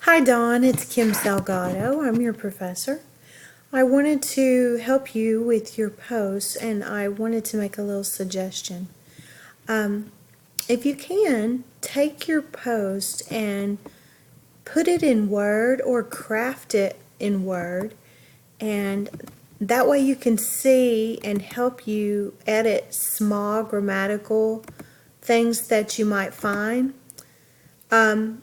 Hi, Dawn. It's Kim Salgado. I'm your professor. I wanted to help you with your post, and I wanted to make a little suggestion. Um, if you can, take your post and put it in Word or craft it in Word, and that way you can see and help you edit small grammatical things that you might find. Um,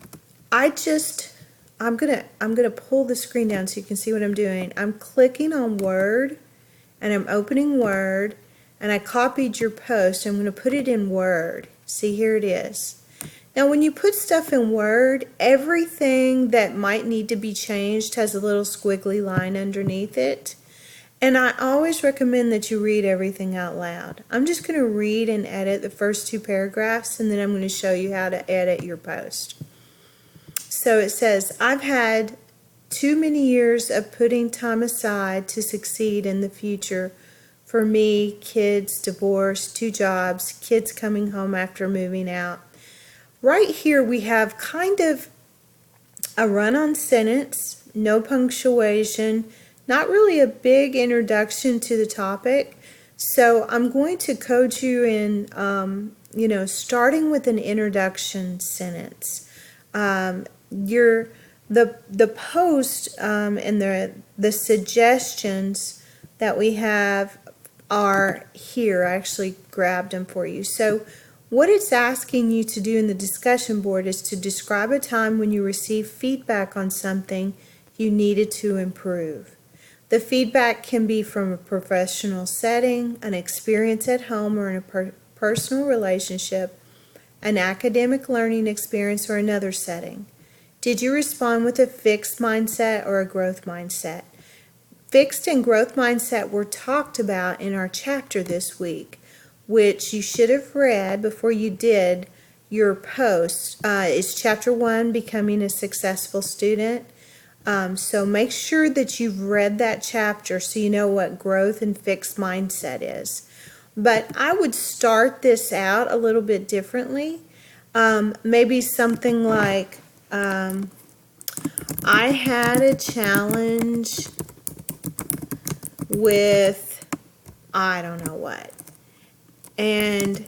I just I'm gonna pull the screen down so you can see what I'm doing. I'm clicking on Word and I'm opening Word and I copied your post. I'm gonna put it in Word. See, here it is. Now when you put stuff in Word, everything that might need to be changed has a little squiggly line underneath it. And I always recommend that you read everything out loud. I'm just going to read and edit the first two paragraphs, and then I'm going to show you how to edit your post. So it says, I've had too many years of putting time aside to succeed in the future. For me, kids, divorce, 2 jobs, kids coming home after moving out. Right here we have kind of a run-on sentence, no punctuation, not really a big introduction to the topic. So I'm going to code you in, starting with an introduction sentence. The post and the suggestions that we have are here. I actually grabbed them for you. So what it's asking you to do in the discussion board is to describe a time when you received feedback on something you needed to improve. The feedback can be from a professional setting, an experience at home, or in a personal relationship, an academic learning experience, or another setting. Did you respond with a fixed mindset or a growth mindset? Fixed and growth mindset were talked about in our chapter this week, which you should have read before you did your post. It's chapter 1, Becoming a Successful Student. So make sure that you've read that chapter so you know what growth and fixed mindset is. But I would start this out a little bit differently. Maybe something like, I had a challenge with I don't know what. And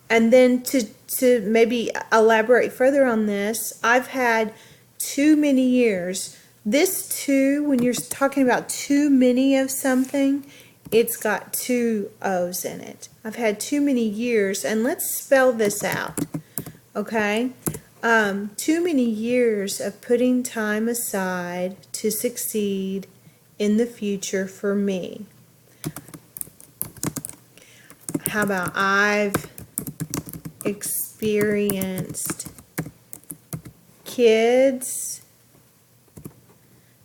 then to maybe elaborate further on this, I've had too many years. This too, when you're talking about too many of something, it's got 2 O's in it. I've had too many years, and let's spell this out, okay? Too many years of putting time aside to succeed in the future for me. How about I've experienced kids.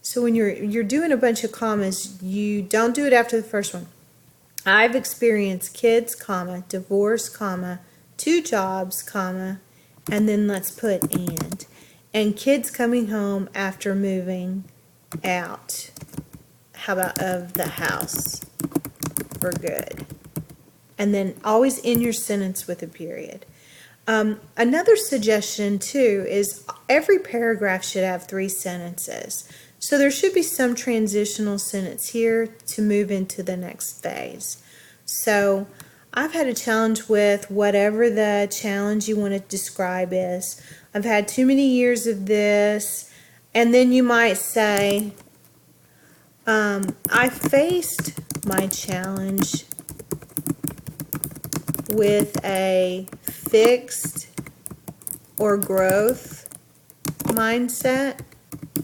So when you're doing a bunch of commas, you don't do it after the first one. I've experienced kids, comma, divorce, comma, 2 jobs, comma, and then let's put and kids coming home after moving out. How about of the house for good? And then always end your sentence with a period. Another suggestion too is every paragraph should have 3 sentences. So there should be some transitional sentence here to move into the next phase. So I've had a challenge with whatever the challenge you want to describe is. I've had too many years of this. And then you might say, I faced my challenge with a fixed or growth mindset,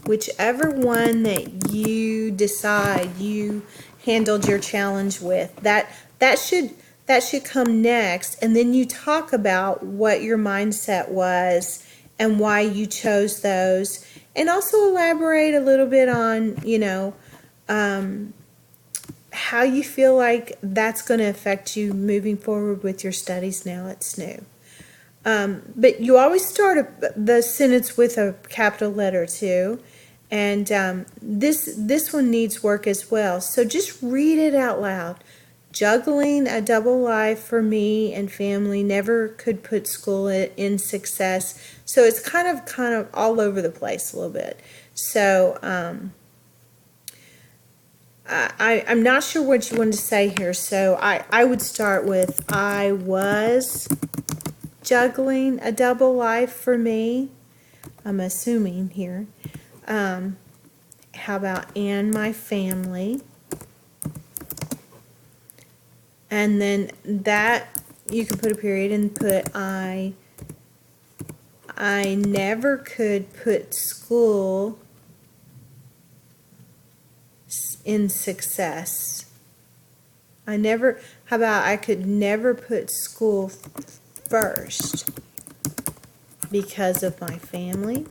whichever one that you decide you handled your challenge with. That should come next, and then you talk about what your mindset was and why you chose those, and also elaborate a little bit on, how you feel like that's going to affect you moving forward with your studies now at SNU. But you always start the sentence with a capital letter too, and this one needs work as well. So just read it out loud. Juggling a double life for me and family, never could put school in success. So it's kind of all over the place a little bit. So I'm not sure what you wanted to say here. So I would start with, I was juggling a double life for me. I'm assuming here. How about and my family? And then that, you can put a period and put I never could put school in success. How about I could never put school first because of my family?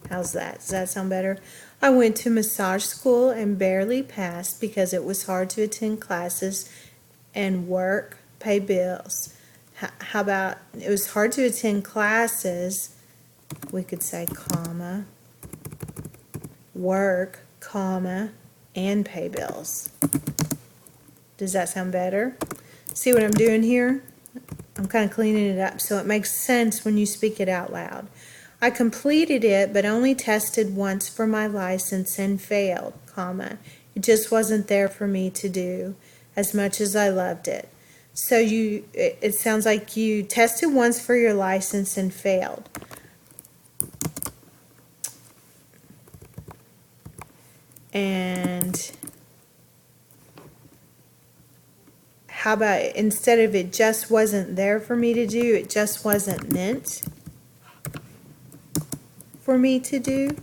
How's that? Does that sound better? I went to massage school and barely passed because it was hard to attend classes and work, pay bills. How about it was hard to attend classes? We could say comma, work, comma, and pay bills. Does that sound better? See what I'm doing here? I'm kind of cleaning it up so it makes sense when you speak it out loud. I completed it, but only tested once for my license and failed, comma. It just wasn't there for me to do as much as I loved it. So it sounds like you tested once for your license and failed. And how about instead of it just wasn't there for me to do, it just wasn't meant for me to do?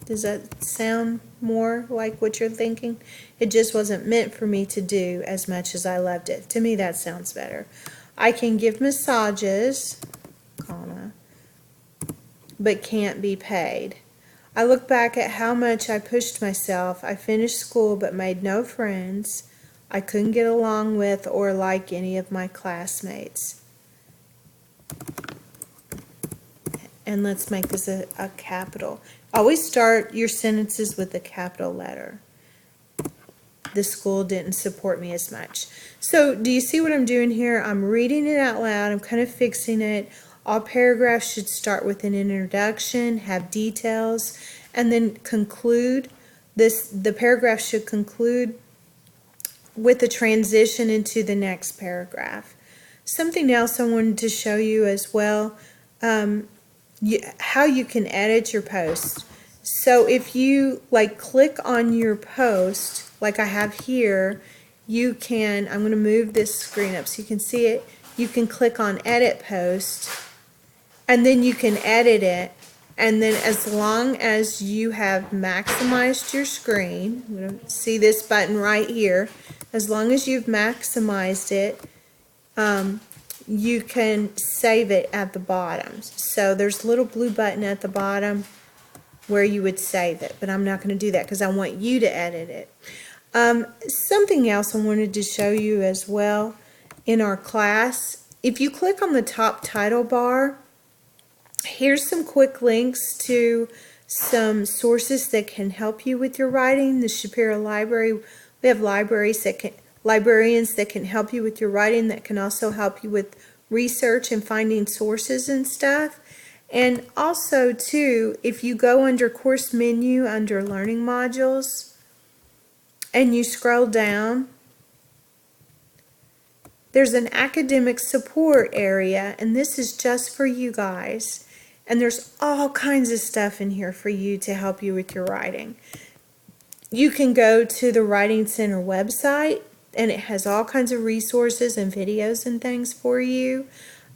Does that sound more like what you're thinking? It just wasn't meant for me to do as much as I loved it. To me, that sounds better. I can give massages, comma, but can't be paid. I look back at how much I pushed myself. I finished school but made no friends. I couldn't get along with or like any of my classmates. And let's make this a capital. Always start your sentences with a capital letter. The school didn't support me as much. So do you see what I'm doing here? I'm reading it out loud. I'm kind of fixing it. All paragraphs should start with an introduction, have details, and then conclude. The paragraph should conclude with a transition into the next paragraph. Something else I wanted to show you as well, how you can edit your post. So if you click on your post, like I have here, you can, I'm going to move this screen up so you can see it. You can click on edit post and then you can edit it. And then as long as you have maximized your screen, I'm going to see this button right here. As long as you've maximized it, you can save it at the bottom. So there's a little blue button at the bottom where you would save it, but I'm not going to do that because I want you to edit it. Something else I wanted to show you as well in our class, if you click on the top title bar, here's some quick links to some sources that can help you with your writing. The Shapiro Library, we have librarians that can help you with your writing, that can also help you with research and finding sources and stuff. And also too, if you go under course menu under learning modules and you scroll down, there's an academic support area, and this is just for you guys. And there's all kinds of stuff in here for you to help you with your writing. You can go to the Writing Center website, and it has all kinds of resources and videos and things for you.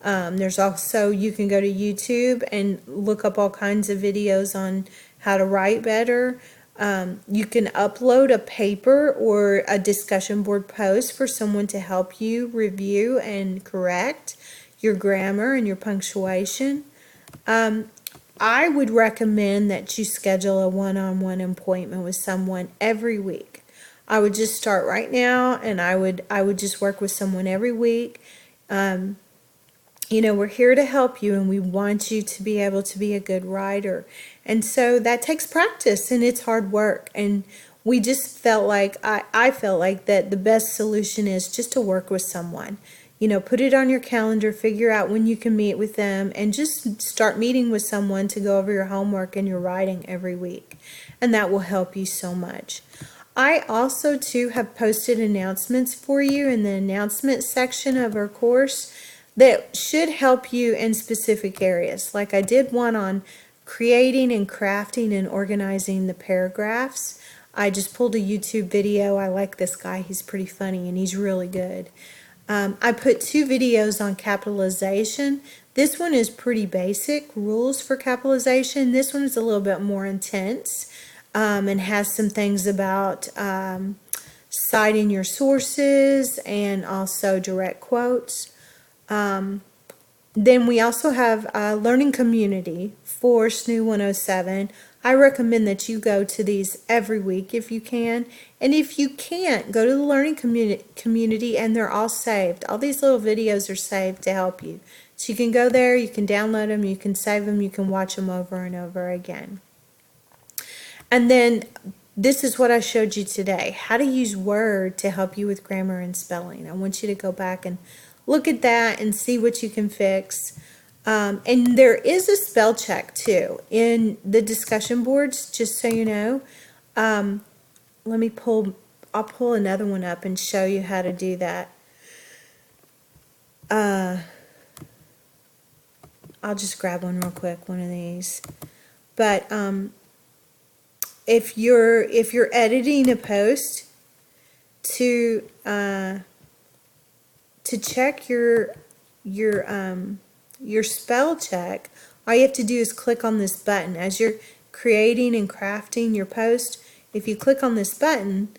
There's also, you can go to YouTube and look up all kinds of videos on how to write better. You can upload a paper or a discussion board post for someone to help you review and correct your grammar and your punctuation. I would recommend that you schedule a one-on-one appointment with someone every week. I would just start right now, and I would just work with someone every week. You know, we're here to help you, and we want you to be able to be a good writer. And so that takes practice, and it's hard work. And we just felt like, I felt like that the best solution is just to work with someone. You know, put it on your calendar, figure out when you can meet with them, and just start meeting with someone to go over your homework and your writing every week. And that will help you so much. I also, too, have posted announcements for you in the announcement section of our course that should help you in specific areas. Like I did one on creating and crafting and organizing the paragraphs. I just pulled a YouTube video. I like this guy. He's pretty funny and he's really good. I put 2 videos on capitalization. This one is pretty basic rules for capitalization. This one is a little bit more intense and has some things about citing your sources and also direct quotes. Then we also have a learning community for SNU 107. I recommend that you go to these every week if you can. And if you can't, go to the learning community and they're all saved. All these little videos are saved to help you. So you can go there, you can download them, you can save them, you can watch them over and over again. And then this is what I showed you today, how to use Word to help you with grammar and spelling. I want you to go back and look at that and see what you can fix. And there is a spell check too in the discussion boards, just so you know. I'll pull another one up and show you how to do that. I'll just grab one real quick, one of these. But if you're editing a post to check your spell check, all you have to do is click on this button. As you're creating and crafting your post, if you click on this button,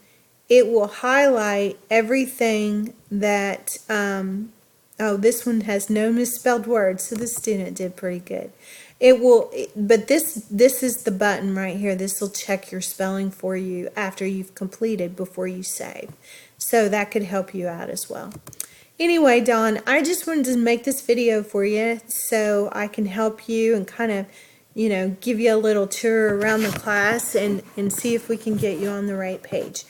it will highlight everything that, oh, this one has no misspelled words, so the student did pretty good. It will, but this is the button right here. This will check your spelling for you after you've completed before you save. So that could help you out as well. Anyway, Dawn, I just wanted to make this video for you so I can help you and kind of, you know, give you a little tour around the class and see if we can get you on the right page.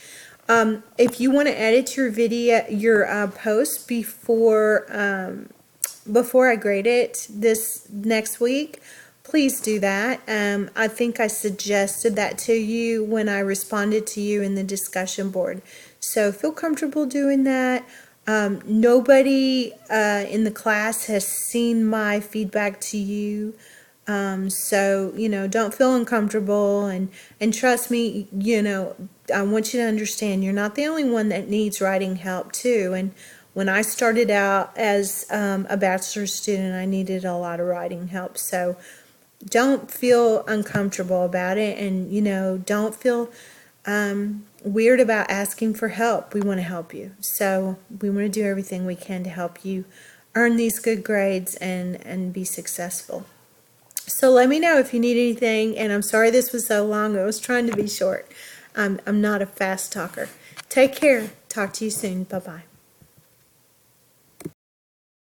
If you want to edit your video, your post before I grade it this next week, please do that. I think I suggested that to you when I responded to you in the discussion board. So feel comfortable doing that. Nobody in the class has seen my feedback to you. So, you know, don't feel uncomfortable and trust me, you know, I want you to understand you're not the only one that needs writing help too. And when I started out as a bachelor's student, I needed a lot of writing help. So don't feel uncomfortable about it, and, you know, don't feel weird about asking for help. We want to help you. So we want to do everything we can to help you earn these good grades and be successful. So let me know if you need anything, and I'm sorry this was so long. I was trying to be short. I'm not a fast talker. Take care. Talk to you soon. Bye-bye.